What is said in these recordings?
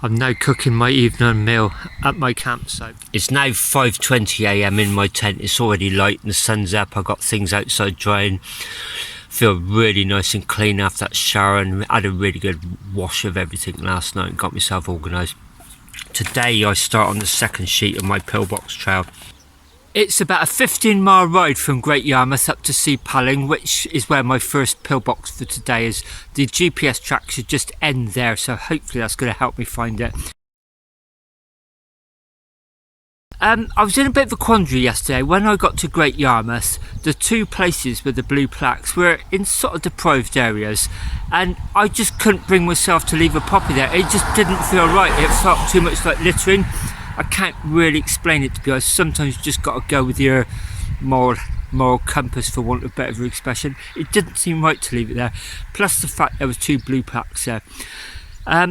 I'm now cooking my evening meal at my campsite. It's now 5:20 AM in my tent. It's already light and the sun's up. I've got things outside drying. Feel really nice and clean after that shower, and had a really good wash of everything last night and got myself organised. Today I start on the second sheet of my pillbox trail. It's about a 15-mile ride from Great Yarmouth up to Sea Palling, which is where my first pillbox for today is. The GPS track should just end there, so hopefully that's going to help me find it. I was in a bit of a quandary yesterday. When I got to Great Yarmouth, the two places with the blue plaques were in sort of deprived areas, and I just couldn't bring myself to leave a poppy there. It just didn't feel right. It felt too much like littering. I can't really explain it, to be honest. Sometimes you just got to go with your moral compass, for want of a better expression. It didn't seem right to leave it there. Plus the fact there was two blue plaques there.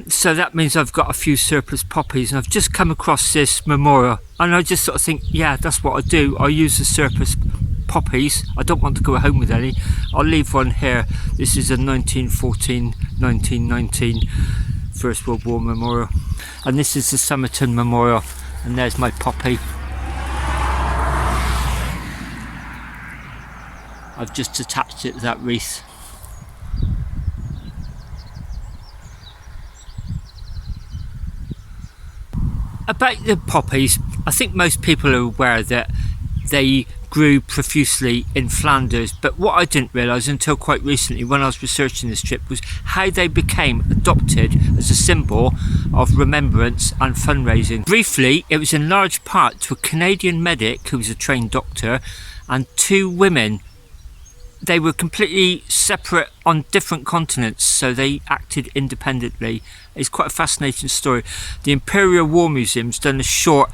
So that means I've got a few surplus poppies, and I've just come across this memorial, and I just sort of think, yeah, that's what I do. I use the surplus poppies. I don't want to go home with any. I'll leave one here. This is a 1914-1919 First World War memorial, and this is the Somerton memorial, and there's my poppy. I've just attached it to that wreath. About the poppies, I think most people are aware that they grew profusely in Flanders, but what I didn't realise until quite recently when I was researching this trip was how they became adopted as a symbol of remembrance and fundraising. Briefly, it was in large part to a Canadian medic who was a trained doctor and two women. They were completely separate on different continents, so they acted independently. It's quite a fascinating story. The Imperial War Museum's done a short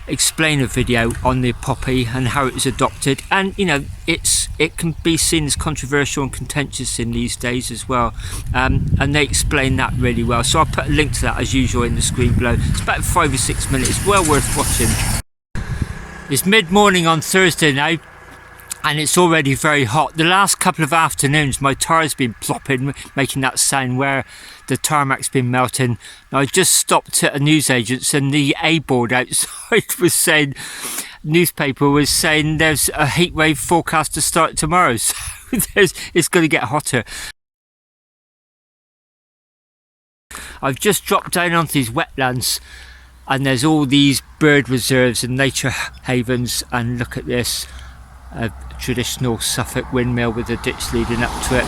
explainer video on the poppy and how it was adopted, and you know, it can be seen as controversial and contentious in these days as well, and they explain that really well, so I'll put a link to that as usual in the screen below. It's about 5 or 6 minutes, well worth watching. It's mid-morning on Thursday now, and it's already very hot. The last couple of afternoons my tyre's been plopping, making that sound where the tarmac's been melting. Now, I just stopped at a newsagent's, and the A board outside was saying, newspaper was saying there's a heat wave forecast to start tomorrow, so it's going to get hotter. I've just dropped down onto these wetlands, and there's all these bird reserves and nature havens, and look at this. A traditional Suffolk windmill with a ditch leading up to it.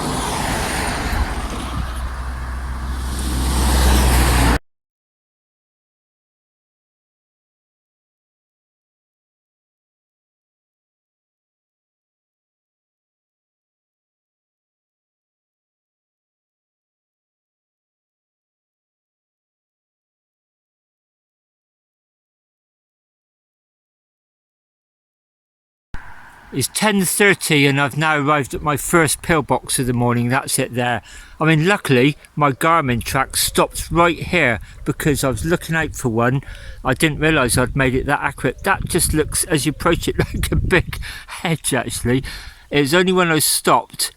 It's 10:30 and I've now arrived at my first pillbox of the morning. That's it there. I mean, luckily my Garmin track stopped right here because I was looking out for one. I didn't realise I'd made it that accurate. That just looks, as you approach it, like a big hedge actually. It was only when I stopped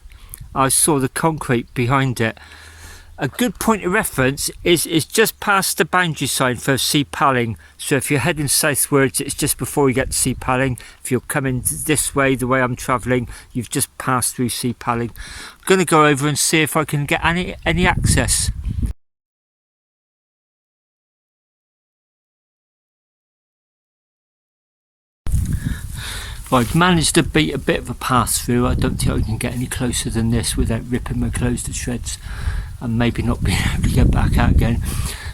I saw the concrete behind it. A good point of reference is just past the boundary sign for Sea Palling. So if you're heading southwards, it's just before you get to Sea Palling. If you're coming this way, the way I'm travelling, you've just passed through Sea Palling. I'm going to go over and see if I can get any access. I've managed to beat a bit of a pass through. I don't think I can get any closer than this without ripping my clothes to shreds and maybe not being able to get back out again.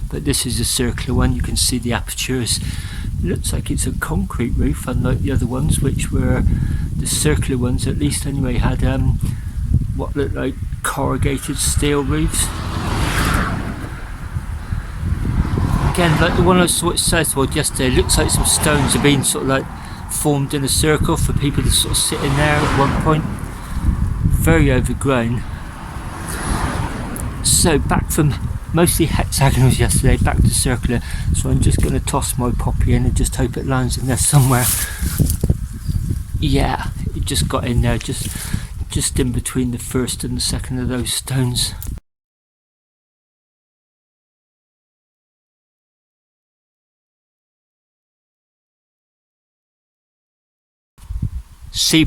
But this is a circular one. You can see the apertures. It looks like it's a concrete roof, unlike the other ones, which were the circular ones, at least anyway, had what looked like corrugated steel roofs. Again, like the one I saw at Southwold yesterday, it looks like some stones have been sort of like formed in a circle for people to sort of sit in there at one point. Very overgrown. So back from mostly hexagonals yesterday, back to circular. So I'm just going to toss my poppy in and just hope it lands in there somewhere. Yeah, it just got in there, just in between the first and the second of those stones.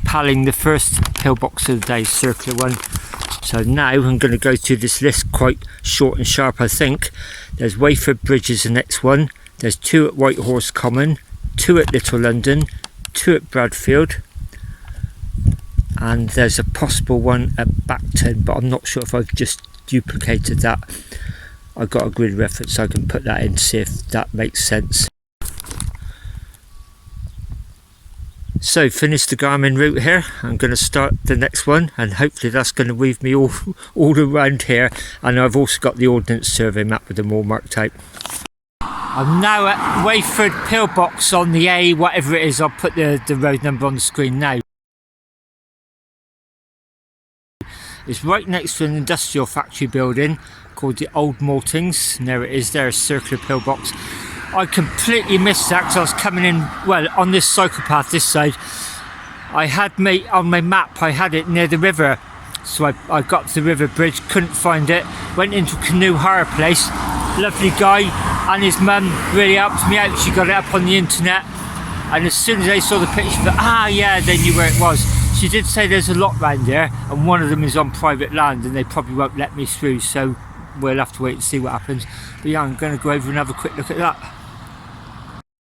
palling the first pillbox of the day, circular one. So now I'm going to go through this list quite short and sharp, I think. There's Wayford Bridge is the next one. There's 2 at Whitehorse Common, 2 at Little London, 2 at Bradfield, and there's a possible one at Bacton, but I'm not sure if I've just duplicated that. I've got a grid reference, so I can put that in to see if that makes sense. So finished the Garmin route here. I'm going to start the next one, and hopefully that's going to weave me all around here. And I've also got the Ordnance Survey map with them all marked out. I'm now at Wayford Pillbox on the A, whatever it is. I'll put the road number on the screen now. It's right next to an industrial factory building called the Old Maltings, and there it is, there's a circular pillbox. I completely missed that because I was coming in, well, on this cycle path this side. I had on my map, I had it near the river, so I got to the river bridge, couldn't find it, went into a canoe hire place. Lovely guy and his mum really helped me out. She got it up on the internet, and as soon as they saw the picture, yeah, they knew where it was. She did say there's a lot round there, and one of them is on private land, and they probably won't let me through, so we'll have to wait and see what happens. But yeah, I'm going to go over and have a quick look at that.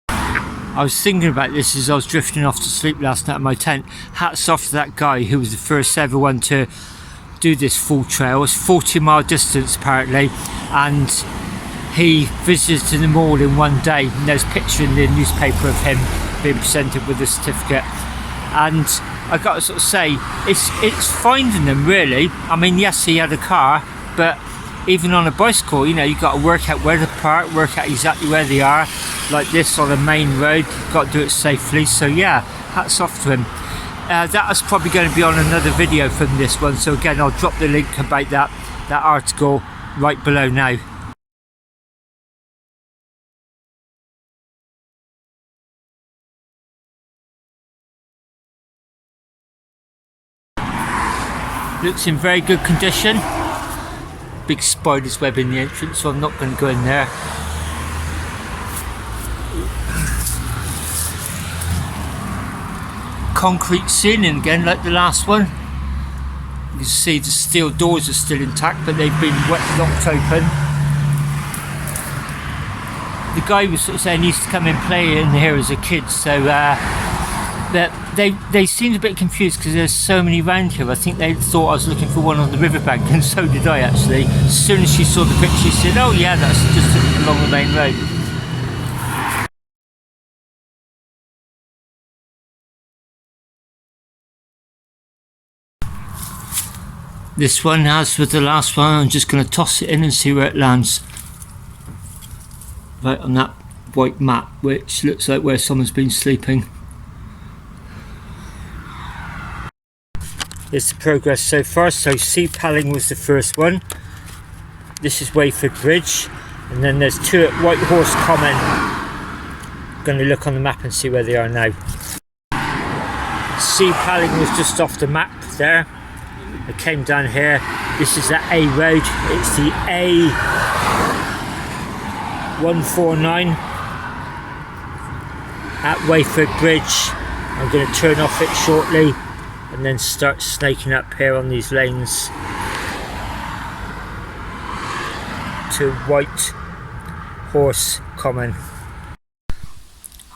I was thinking about this as I was drifting off to sleep last night in my tent. Hats off to that guy who was the first ever one to do this full trail. It's 40-mile distance apparently, and he visited them all in one day. And there's a picture in the newspaper of him being presented with a certificate. And I got to sort of say, it's finding them really. I mean, yes, he had a car, but even on a bicycle, you know, you've got to work out where to park, work out exactly where they are. Like this on a main road, you've got to do it safely. So yeah, hats off to him. That is probably going to be on another video from this one. So again, I'll drop the link about that article right below now. Looks in very good condition. Big spider's web in the entrance, so I'm not going to go in there. Concrete ceiling again, like the last one. You can see the steel doors are still intact, but they've been locked open. The guy was sort of saying he used to come and play in here as a kid, so that they seemed a bit confused because there's so many around here. I think they thought I was looking for one on the riverbank, and so did I actually. As soon as she saw the picture, she said, "Oh yeah, that's just along the main road." This one, as with the last one, I'm just going to toss it in and see where it lands. Right on that white mat, which looks like where someone's been sleeping. Here's the progress so far. So sea palling was the first one. This is Wayford Bridge, and then there's 2 at Whitehorse Common. I'm going to look on the map and see where they are now. Sea palling was just off the map there. I came down here. This is the A road. It's the A149 at Wayford Bridge. I'm going to turn off it shortly and then start snaking up here on these lanes to Whitehorse Common.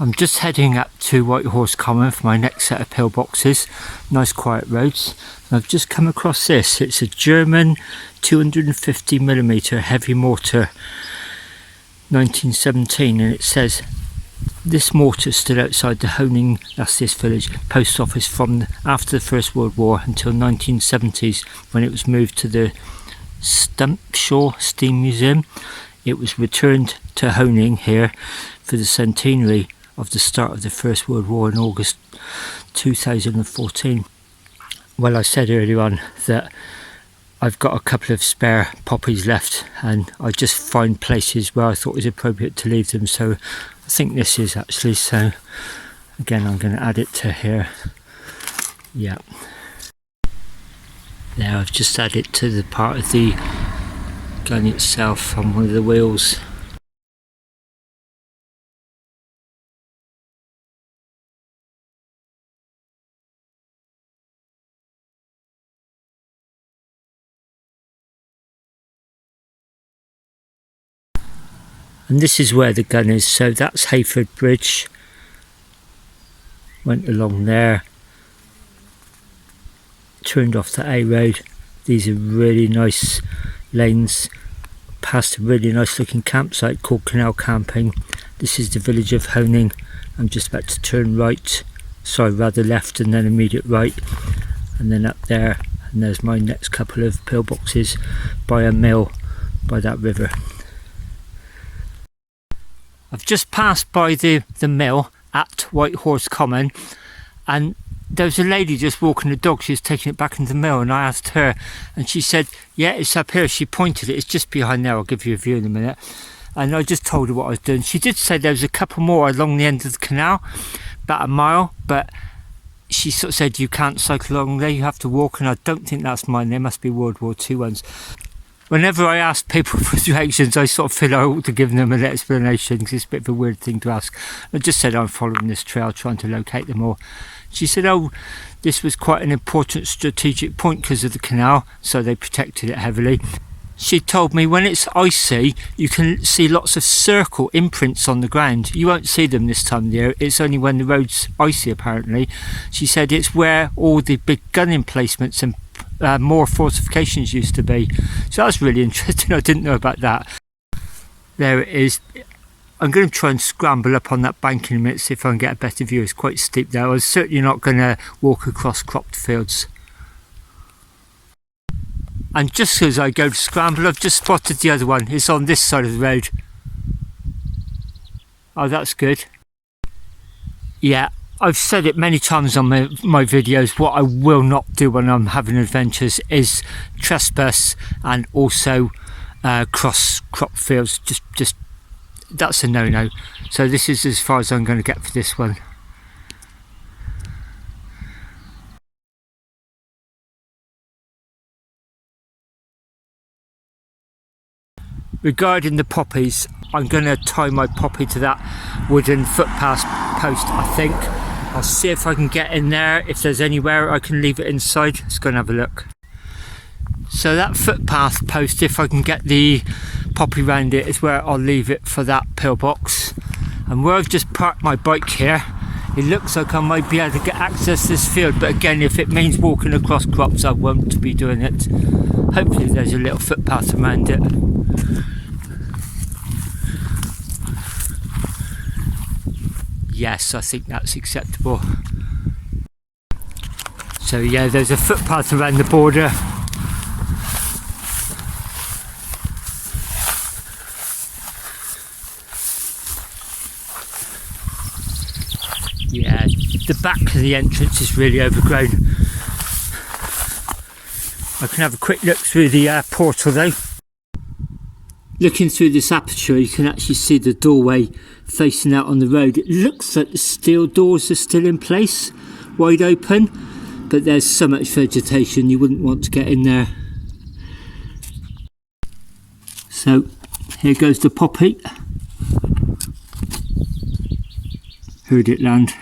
I'm just heading up to Whitehorse Common for my next set of pillboxes. Nice quiet roads. And I've just come across this. It's a German 250mm heavy mortar, 1917, and it says this mortar stood outside the Honing, that's this village, post office from after the First World War until 1970s, when it was moved to the Stumpshaw Steam Museum. It was returned to Honing here for the centenary of the start of the First World War in August 2014. Well, I said earlier on that I've got a couple of spare poppies left, and I just find places where I thought it was appropriate to leave them, so I think this is actually. So again, I'm going to add it to here. Yeah, there, I've just added it to the part of the gun itself on one of the wheels. And this is where the gun is, so that's Wayford Bridge. Went along there, turned off the A road. These are really nice lanes, past a really nice looking campsite called Canal Camping. This is the village of Honing. I'm just about to turn right, sorry, rather left and then immediate right, and then up there, and there's my next couple of pillboxes by a mill by that river. I've just passed by the mill at White Horse Common, and there was a lady just walking the dog. She was taking it back into the mill, and I asked her, and she said, yeah, it's up here. She pointed it, it's just behind there. I'll give you a view in a minute. And I just told her what I was doing. She did say there was a couple more along the end of the canal, about a mile, but she sort of said you can't cycle along there, you have to walk, and I don't think that's mine. There must be World War II ones. Whenever I ask people for directions, I sort of feel I ought to give them an explanation, because it's a bit of a weird thing to ask. I just said I'm following this trail, trying to locate them all. She said, oh, this was quite an important strategic point because of the canal, so they protected it heavily. She told me when it's icy, you can see lots of circle imprints on the ground. You won't see them this time of year. It's only when the road's icy, apparently. She said it's where all the big gun emplacements and more fortifications used to be. So that's really interesting. I didn't know about that. There it is. I'm going to try and scramble up on that bank in a minute, see if I can get a better view. It's quite steep there. I was certainly not going to walk across cropped fields. And just as I go to scramble, I've just spotted the other one. It's on this side of the road. Oh, that's good. Yeah, I've said it many times on my videos. What I will not do when I'm having adventures is trespass and also cross crop fields. Just that's a no-no. So this is as far as I'm going to get for this one. Regarding the poppies, I'm going to tie my poppy to that wooden footpath post, I think. I'll see if I can get in there. If there's anywhere I can leave it inside, let's go and have a look. So that footpath post, if I can get the poppy round it, is where I'll leave it for that pillbox. And where I've just parked my bike here, it looks like I might be able to get access to this field, but again, if it means walking across crops, I won't be doing it. Hopefully there's a little footpath around it. Yes, I think that's acceptable. So yeah, there's a footpath around the border. Yeah, the back of the entrance is really overgrown. I can have a quick look through the portal though. Looking through this aperture, you can actually see the doorway facing out on the road. It looks like the steel doors are still in place, wide open, but there's so much vegetation you wouldn't want to get in there. So here goes the poppy. Heard it land.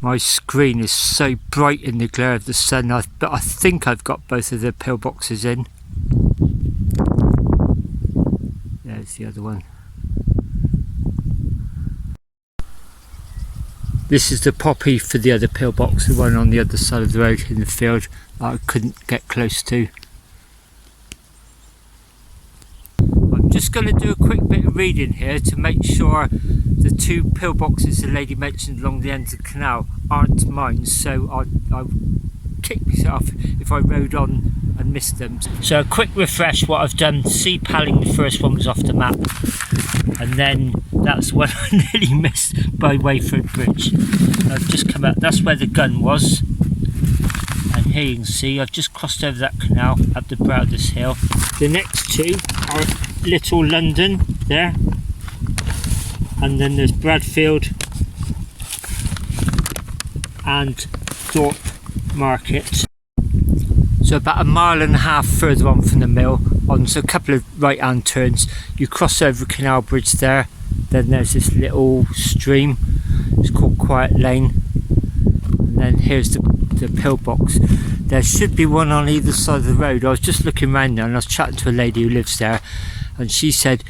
My screen is so bright in the glare of the sun, but I think I've got both of the pillboxes in. There's the other one. This is the poppy for the other pillbox, the one on the other side of the road in the field that I couldn't get close to. I'm just going to do a quick bit of reading here to make sure the two pillboxes the lady mentioned along the end of the canal aren't mine, so I'll kick myself if I rode on and missed them. So a quick refresh what I've done. Sea Palling, the first one was off the map, and then that's when I nearly missed by Wayford Bridge. I've just come out, that's where the gun was, and here you can see I've just crossed over that canal up the brow of this hill. The next two are Little London there, and then there's Bradfield and Thorpe Market. So about a mile and a half further on from the mill, on, so a couple of right hand turns, you cross over a canal bridge there, then there's this little stream, it's called Quiet Lane, and then here's the pillbox. There should be one on either side of the road. I was just looking around there and I was chatting to a lady who lives there, and she said,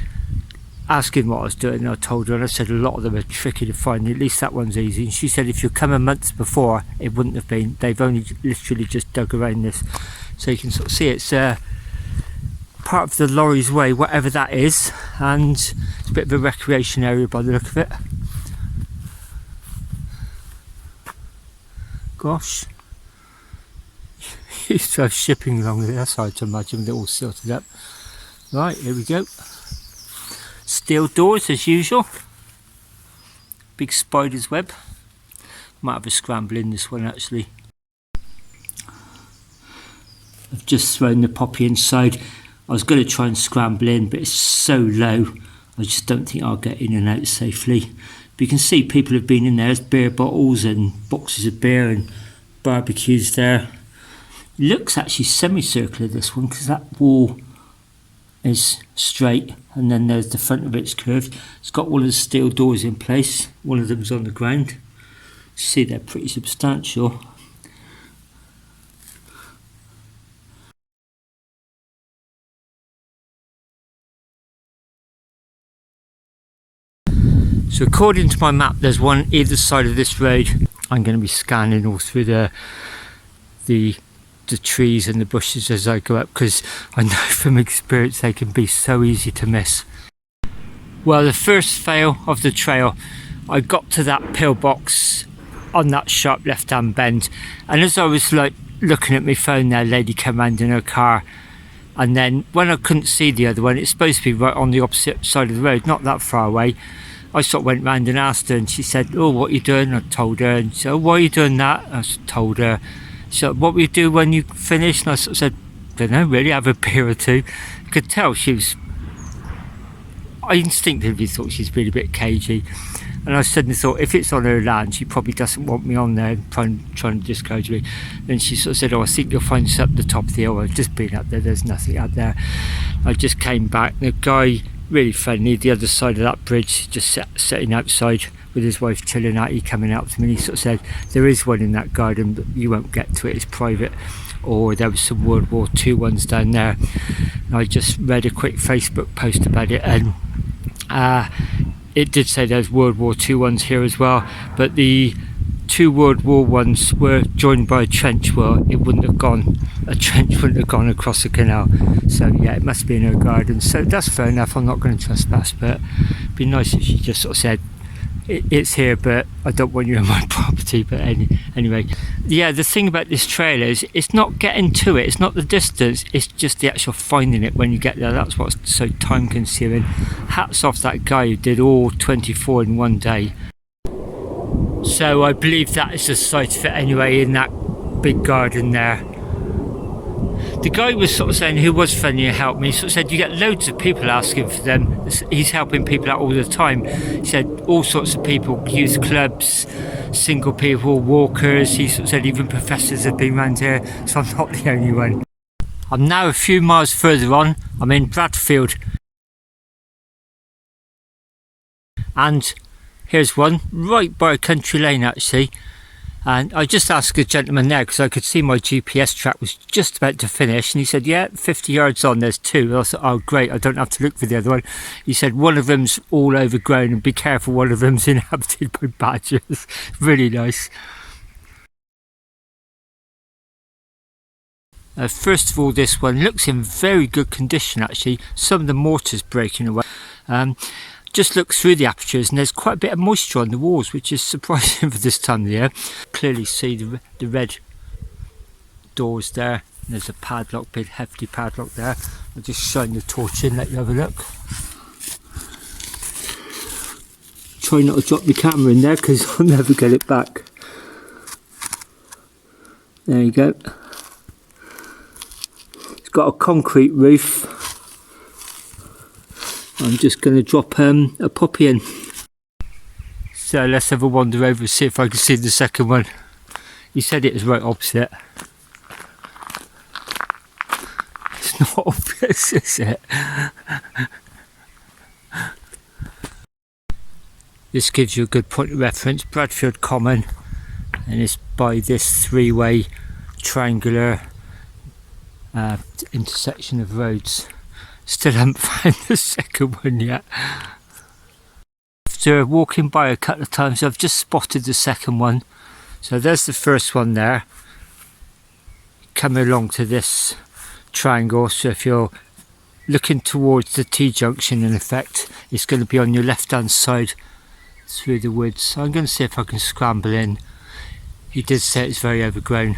asking what I was doing, and I told her, and I said a lot of them are tricky to find, at least that one's easy. And she said if you come a month before, it wouldn't have been. They've only literally just dug around this, so you can sort of see it's part of the Lorry's Way, whatever that is, and it's a bit of a recreation area by the look of it. Gosh, used to have shipping along the other side to imagine they're all sorted up. Right, here we go. Steel doors as usual. Big spider's web. Might have a scramble in this one actually. I've just thrown the poppy inside. I was going to try and scramble in, but it's so low, I just don't think I'll get in and out safely. But you can see people have been in there. There's beer bottles and boxes of beer and barbecues there. It looks actually semicircular, this one, because that wall is straight and then there's the front of it's curved. It's got one of the steel doors in place. One of them's on the ground. You see they're pretty substantial. So according to my map, there's one either side of this road. I'm going to be scanning all through the trees and the bushes as I go up, because I know from experience they can be so easy to miss. Well, the first fail of the trail, I got to that pillbox on that sharp left hand bend, and as I was like looking at my phone there, a lady came round in her car, and then when I couldn't see the other one, it's supposed to be right on the opposite side of the road, not that far away, I sort of went round and asked her, and she said, "Oh, what are you doing?" I told her, and she said, "Oh, why are you doing that?" I told her. So what will you do when you finish? And I sort of said, "Don't know really, have a beer or two." I could tell she was, I instinctively thought she's been a bit cagey, and I suddenly thought if it's on her land, she probably doesn't want me on there trying to discourage me. Then she sort of said, "Oh, I think you'll find us up the top of the hill." I've just been up there, there's nothing up there. I just came back, and the guy, really friendly, the other side of that bridge, just sitting outside with his wife chilling out, he coming out to me and he sort of said, "There is one in that garden, but you won't get to it, it's private." Or there was some World War II ones down there. And I just read a quick Facebook post about it, and it did say there's World War II ones here as well, but the two World War ones were joined by a trench. Well, a trench wouldn't have gone across the canal, so yeah, it must be in her garden. So that's fair enough, I'm not going to trespass, but it'd be nice if she just sort of said, "It's here, but I don't want you on my property." But anyway, yeah, the thing about this trail is it's not getting to it, it's not the distance, it's just the actual finding it when you get there. That's what's so time consuming. Hats off that guy who did all 24 in one day. So I believe that is the site of it anyway, in that big garden there. The guy was sort of saying, who was friendly and helped me, sort of said you get loads of people asking for them. He's helping people out all the time. He said all sorts of people, youth clubs, single people, walkers. He sort of said even professors have been around here, so I'm not the only one. I'm now a few miles further on. I'm in Bradfield. And here's one right by a country lane actually, and I just asked a gentleman there because I could see my GPS track was just about to finish, and he said, "Yeah, 50 yards on there's two." I thought, "Oh great, I don't have to look for the other one." He said one of them's all overgrown and be careful, one of them's inhabited by badgers. Really nice. First of all, this one looks in very good condition actually. Some of the mortar's breaking away. Just look through the apertures and there's quite a bit of moisture on the walls, which is surprising for this time of the year. Clearly see the red doors there. There's a padlock, big hefty padlock there. I'll just shine the torch in, let you have a look. Try not to drop the camera in there because I'll never get it back. There you go. It's got a concrete roof. I'm just going to drop a poppy in. So let's have a wander over and see if I can see the second one. He said it was right opposite. It's It's not obvious, is it? This gives you a good point of reference. Bradfield Common, and it's by this three-way triangular intersection of roads. Still haven't found the second one yet. After walking by a couple of times, I've just spotted the second one. So there's the first one there. Coming along to this triangle, so if you're looking towards the T-junction, in effect, it's going to be on your left-hand side through the woods. So I'm going to see if I can scramble in. He did say it's very overgrown.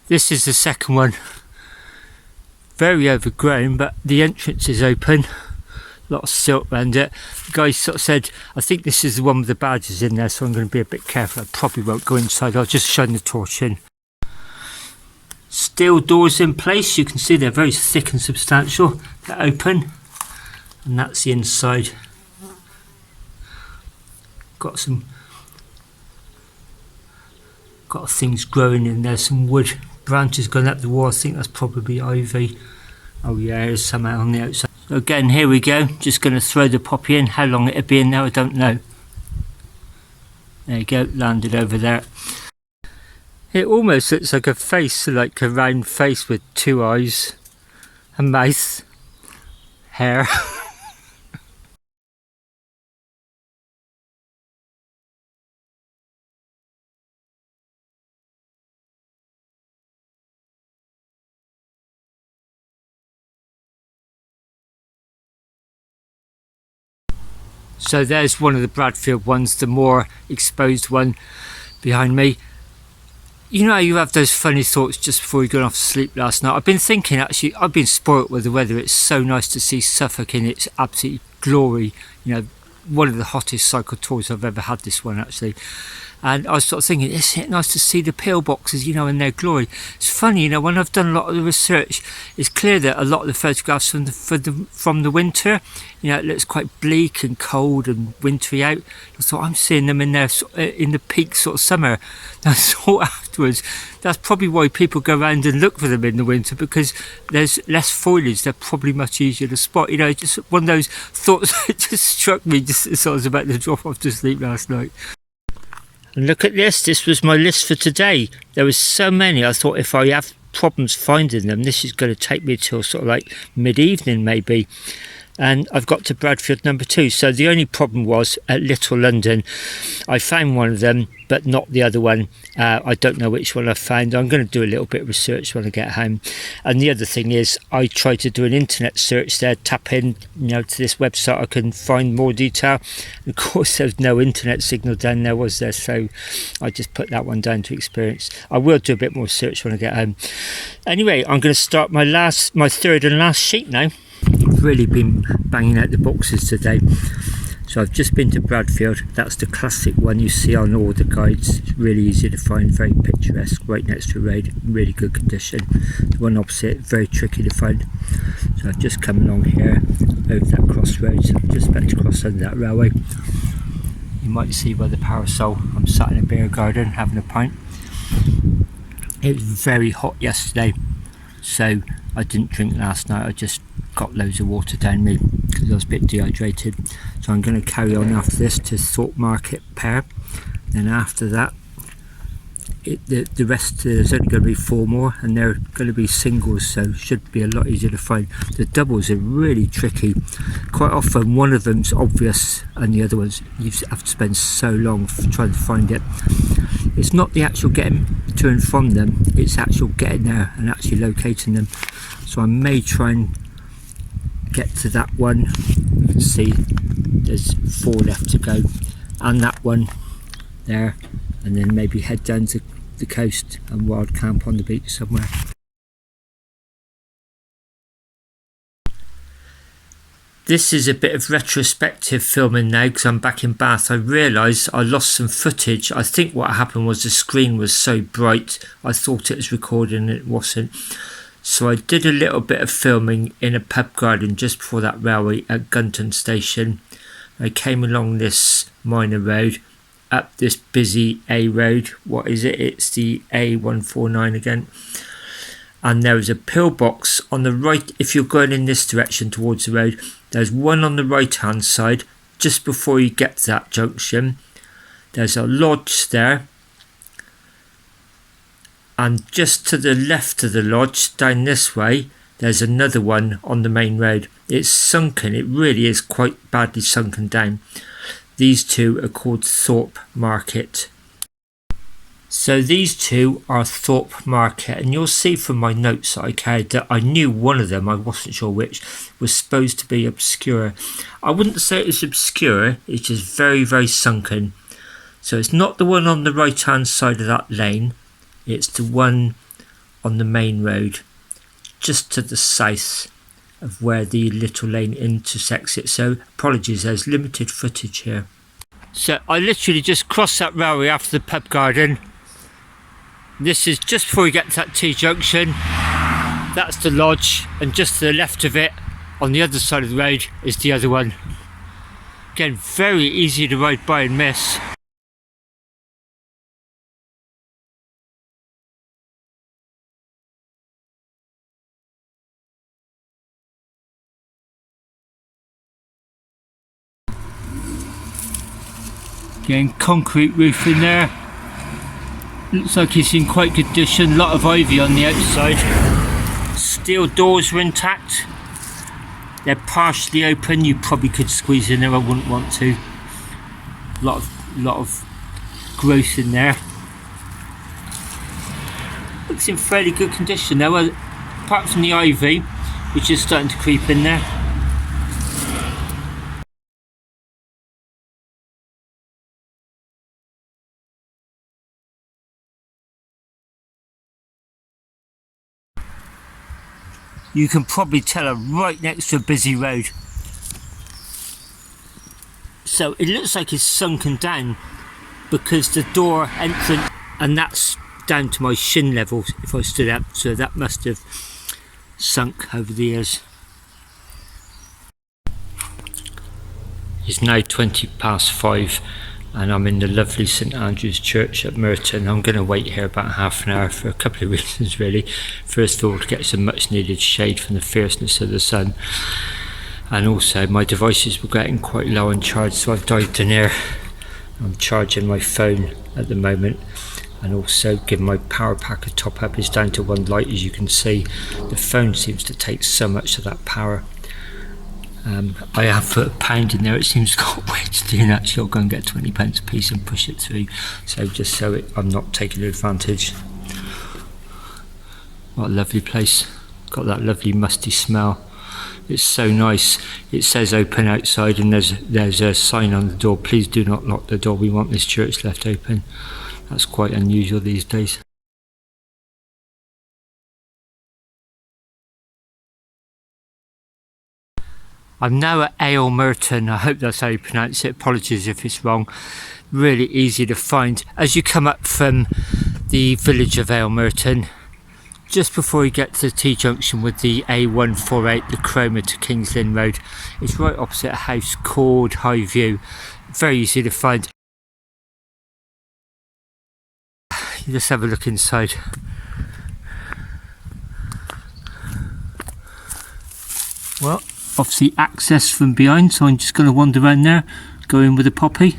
This is the second one. Very overgrown, but the entrance is open. A lot of silt around it. The guy sort of said, I think this is the one with the badges in there, so I'm going to be a bit careful. I probably won't go inside. I'll just shine the torch in. Steel doors in place. You can see they're very thick and substantial. They're open, and that's the inside. Got things growing in there, some wood branches going up the wall. I think that's probably ivy. Oh yeah, there's some out on the outside. So again, here we go. Just going to throw the poppy in. How long it'll be in there, I don't know. There you go, landed over there. It almost looks like a face, like a round face with two eyes, a mouth, hair. So there's one of the Bradfield ones, the more exposed one behind me. You know how you have those funny thoughts just before you go off to sleep last night? I've been thinking, actually, I've been spoilt with the weather. It's so nice to see Suffolk in its absolute glory. You know, one of the hottest cycle tours I've ever had, this one actually. And I was sort of thinking, isn't it nice to see the pillboxes, you know, in their glory? It's funny, you know, when I've done a lot of the research, it's clear that a lot of the photographs from the winter, you know, it looks quite bleak and cold and wintry out. I thought, I'm seeing them in the peak sort of summer. And I thought afterwards, that's probably why people go around and look for them in the winter, because there's less foliage. They're probably much easier to spot. You know, just one of those thoughts that just struck me just as I was about to drop off to sleep last night. And look at this. This was my list for today. There was so many. I thought if I have problems finding them, this is going to take me till sort of like mid-evening maybe. And I've got to Bradfield number 2. So the only problem was at Little London. I found one of them, but not the other one. I don't know which one I found. I'm going to do a little bit of research when I get home. And the other thing is, I tried to do an internet search there, tap in, you know, to this website. I can find more detail. Of course, there's no internet signal down there, was there? So I just put that one down to experience. I will do a bit more research when I get home. Anyway, I'm going to start my third and last sheet now. I've really been banging out the boxes today. So I've just been to Bradfield. That's the classic one you see on all the guides. It's really easy to find, very picturesque, right next to a road, really good condition. The one opposite, very tricky to find. So I've just come along here over that crossroads. I'm just about to cross under that railway. You might see by the parasol, I'm sat in a beer garden having a pint. It was very hot yesterday, so I didn't drink last night. I just got loads of water down me because I was a bit dehydrated. So I'm going to carry on after this to Thorpe Market pair. Then after that, the rest, there's only going to be 4 more, and they're going to be singles, so should be a lot easier to find. The doubles are really tricky. Quite often one of them's obvious and the other ones you have to spend so long trying to find it. It's not the actual getting to and from them, it's actual getting there and actually locating them. So I may try and get to that one. You can see there's 4 left to go, and that one there, and then maybe head down to the coast and wild camp on the beach somewhere. This is a bit of retrospective filming now because I'm back in Bath. I realised I lost some footage. I think what happened was the screen was so bright I thought it was recording and it wasn't. So I did a little bit of filming in a pub garden just before that railway at Gunton Station. I came along this minor road, up this busy A road. What is it? It's the A149 again. and there is a pillbox on the right. If you're going in this direction towards the road, there's one on the right hand side just before you get to that junction. There's a lodge there, and just to the left of the lodge down this way there's another one on the main road. It's sunken, it really is quite badly sunken down. These two are called Thorpe Market. So these two are Thorpe Market, and you'll see from my notes that I carried that I knew one of them, I wasn't sure which, was supposed to be obscure. I wouldn't say it's obscure, it's just very, very sunken. So it's not the one on the right hand side of that lane, it's the one on the main road, just to the south of where the little lane intersects it. So apologies, there's limited footage here. So I literally just crossed that railway after the pub garden. This is just before you get to that T-junction. That's the lodge, and just to the left of it, on the other side of the road, is the other one. Again, very easy to ride by and miss. Again, concrete roof in there. Looks like it's in quite good condition. A lot of ivy on the outside. Steel doors are intact. They're partially open. You probably could squeeze in there. I wouldn't want to. Lot of growth in there. Looks in fairly good condition though. Well, apart from the ivy, which is starting to creep in there. You can probably tell I'm right next to a busy road. So it looks like it's sunken down because the door entrance, and that's down to my shin level if I stood up, so that must have sunk over the years. It's now 5:20 and I'm in the lovely St Andrew's Church at Merton. I'm going to wait here about half an hour for a couple of reasons really. First of all, to get some much needed shade from the fierceness of the sun, and also my devices were getting quite low on charge, so I've dived in here. I'm charging my phone at the moment, and also giving my power pack a top up. Is down to one light, as you can see. The phone seems to take so much of that power. I have put £1 in there. It seems got way to do, and actually I'll go and get 20p a piece and push it through, so just so I'm not taking advantage. What a lovely place. Got that lovely musty smell. It's so nice. It says open outside, and there's a sign on the door, please do not lock the door, we want this church left open. That's quite unusual these days. I'm now at Merton. I hope that's how you pronounce it. Apologies if it's wrong. Really easy to find. As you come up from the village of Merton, just before you get to the T-junction with the A148, the Cromer to Kings Lynn Road, it's right opposite a house called High View. Very easy to find. Let's have a look inside. Well, obviously access from behind, so I'm just going to wander around there, go in with a poppy.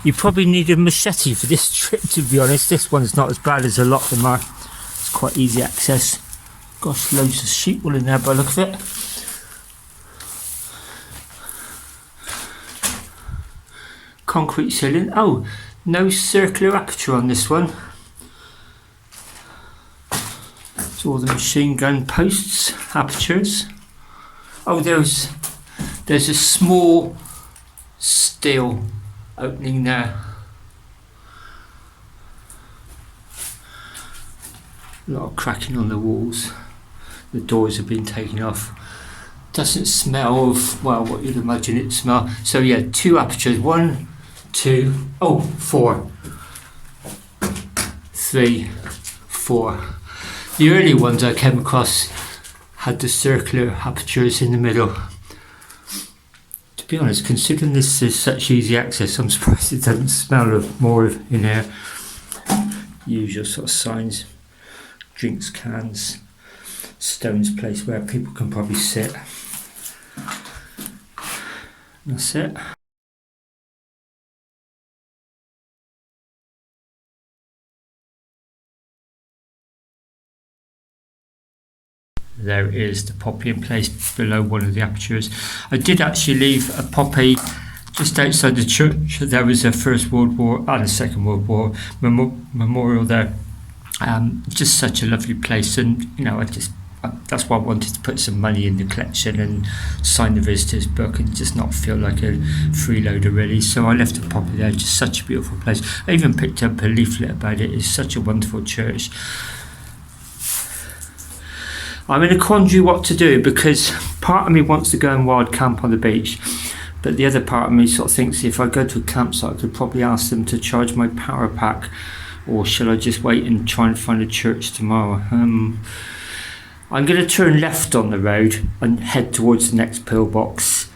You probably need a machete for this trip, to be honest. This one's not as bad as a lot of them are. It's quite easy access. Gosh, loads of sheep wool in there by the look of it. Concrete ceiling. Oh, no circular aperture on this one. It's all the machine gun posts, apertures. Oh, there's a small steel opening there. A lot of cracking on the walls. The doors have been taken off. Doesn't smell of, well, what you'd imagine it smell. So yeah, 2 apertures. 1, 2, 4. 3, 4. The early ones I came across had the circular apertures in the middle. To be honest, considering this is such easy access, I'm surprised it doesn't smell of more in here. Usual sort of signs, drinks cans, stones place where people can probably sit. That's it. There is the poppy in place below one of the apertures. I did actually leave a poppy just outside the church. There was a First World War and a Second World War memorial there. Just such a lovely place, and you know, that's why I wanted to put some money in the collection and sign the visitors book and just not feel like a freeloader really. So I left a poppy there. Just such a beautiful place. I even picked up a leaflet about it. It's such a wonderful church. I'm in a quandary what to do, because part of me wants to go and wild camp on the beach, but the other part of me sort of thinks if I go to a campsite I could probably ask them to charge my power pack, or shall I just wait and try and find a church tomorrow? I'm going to turn left on the road and head towards the next pillbox,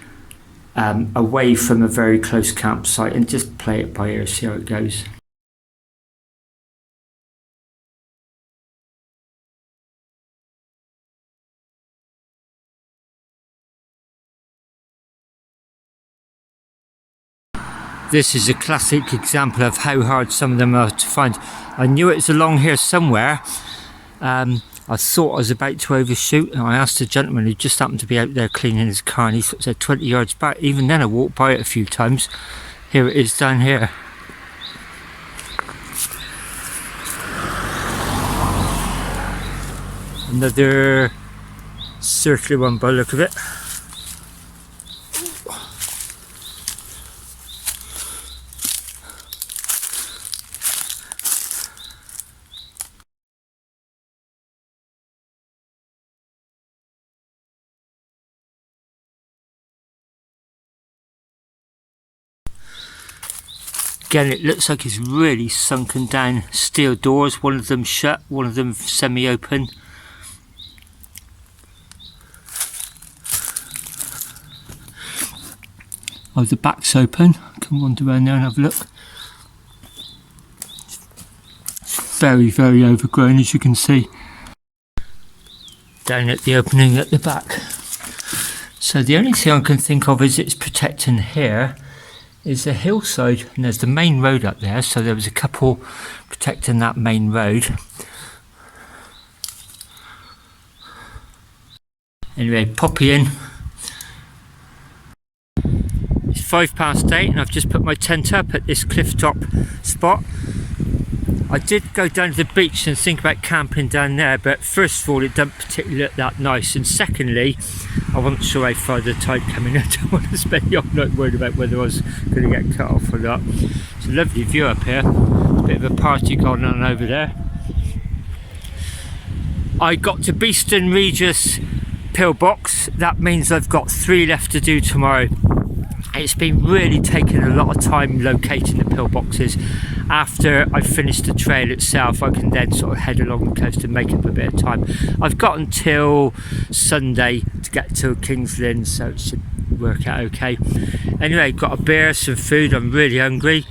away from a very close campsite, and just play it by ear, see how it goes. This is a classic example of how hard some of them are to find. I knew it was along here somewhere. I thought I was about to overshoot, and I asked a gentleman who just happened to be out there cleaning his car, and he sort of said 20 yards back. Even then I walked by it a few times. Here it is down here. Another circular one by the look of it. Again, it looks like it's really sunken down. Steel doors, one of them shut, one of them semi-open. Oh, the back's open. Come wander around there and have a look. It's very, very overgrown, as you can see. Down at the opening at the back. So the only thing I can think of is it's protecting here is a hillside, and there's the main road up there, so there was a couple protecting that main road. Anyway, poppy in. It's 8:05 and I've just put my tent up at this clifftop spot. I did go down to the beach and think about camping down there, but first of all it doesn't particularly look that nice, and secondly I wasn't sure how far the tide coming in. I don't want to spend the whole night worried about whether I was going to get cut off or not. It's a lovely view up here. There's a bit of a party going on over there. I got to Beeston Regis pillbox. That means I've got 3 left to do tomorrow. It's been really taking a lot of time locating the pillboxes. After I finish the trail itself, I can then sort of head along the coast and make up a bit of time. I've got until Sunday to get to King's Lynn, so it should work out okay. Anyway, got a beer, some food. I'm really hungry.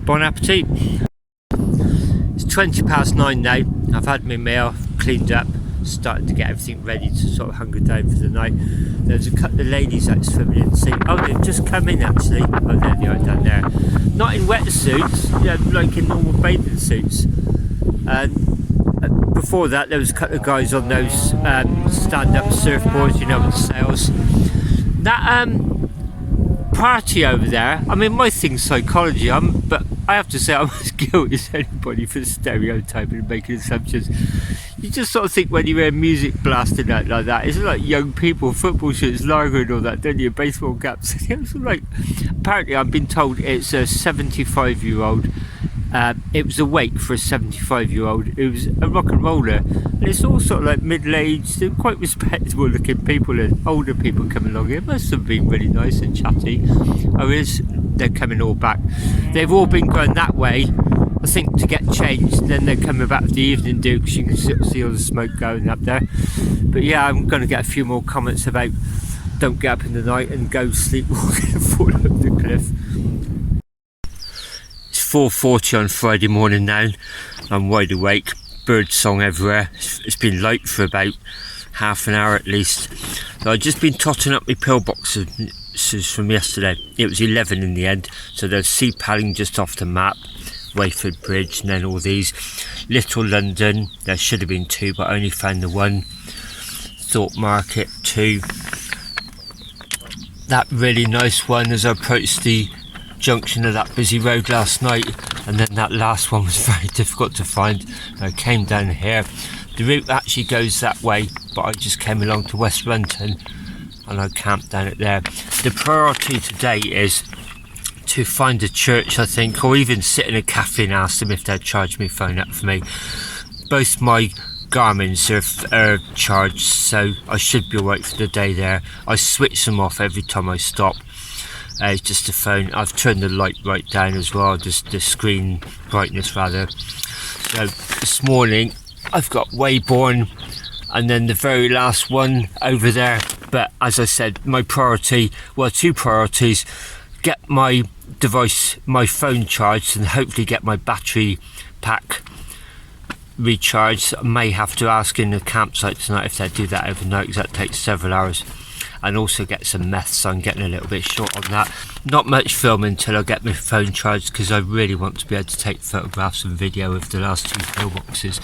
Bon appetit. It's 9:20 now. I've had my meal, cleaned up, starting to get everything ready to sort of hunker down for the night. There's a couple of ladies out swimming in the sea. Oh, they've just come in actually. Oh, there they are down there. Not in wetsuits, you know, like in normal bathing suits. And before that, there was a couple of guys on those stand-up surfboards, you know, with sails. That party over there, I mean, my thing's psychology, but I have to say I'm as guilty as anybody for stereotyping and making assumptions. You just sort of think when you hear music blasting out like that, it's like young people, football shirts, lager and all that, don't you? Baseball caps. It's like, apparently I've been told it's a 75-year-old. It was a wake for a 75-year-old. It was a rock and roller, and it's all sort of like middle-aged, quite respectable looking people and older people coming along here. Must have been really nice and chatty. They're coming all back. They've all been going that way I think, to get changed. Then they're coming back with the evening dew, because you can see all the smoke going up there. But yeah, I'm going to get a few more comments about don't get up in the night and go sleepwalking and fall off the cliff. It's 4:40 on Friday morning now. I'm wide awake, bird song everywhere. It's been light for about half an hour at least. So I've just been totting up my pillboxes from yesterday. It was 11 in the end. So there's Sea Palling just off the map, Wayford Bridge, and then all these. Little London, there should have been 2, but I only found the 1. Thorpe Market, 2. That really nice one as I approached the junction of that busy road last night, and then that last one was very difficult to find. I came down here. The route actually goes that way, but I just came along to West Runton and I camped down it there. The priority today is to find a church, I think, or even sit in a cafe and ask them if they'll charge me phone up for me. Both my Garmins are charged, so I should be alright for the day there. I switch them off every time I stop. It's just a phone. I've turned the light right down as well, just the screen brightness rather. So this morning I've got Wayborn and then the very last one over there. But as I said, my priority, well, 2 priorities: get my device, my phone charged, and hopefully get my battery pack recharged. I may have to ask in the campsite tonight if they do that overnight, because that takes several hours. And also get some meth, so I'm getting a little bit short on that. Not much filming until I get my phone charged, because I really want to be able to take photographs and video of the last 2 pillboxes.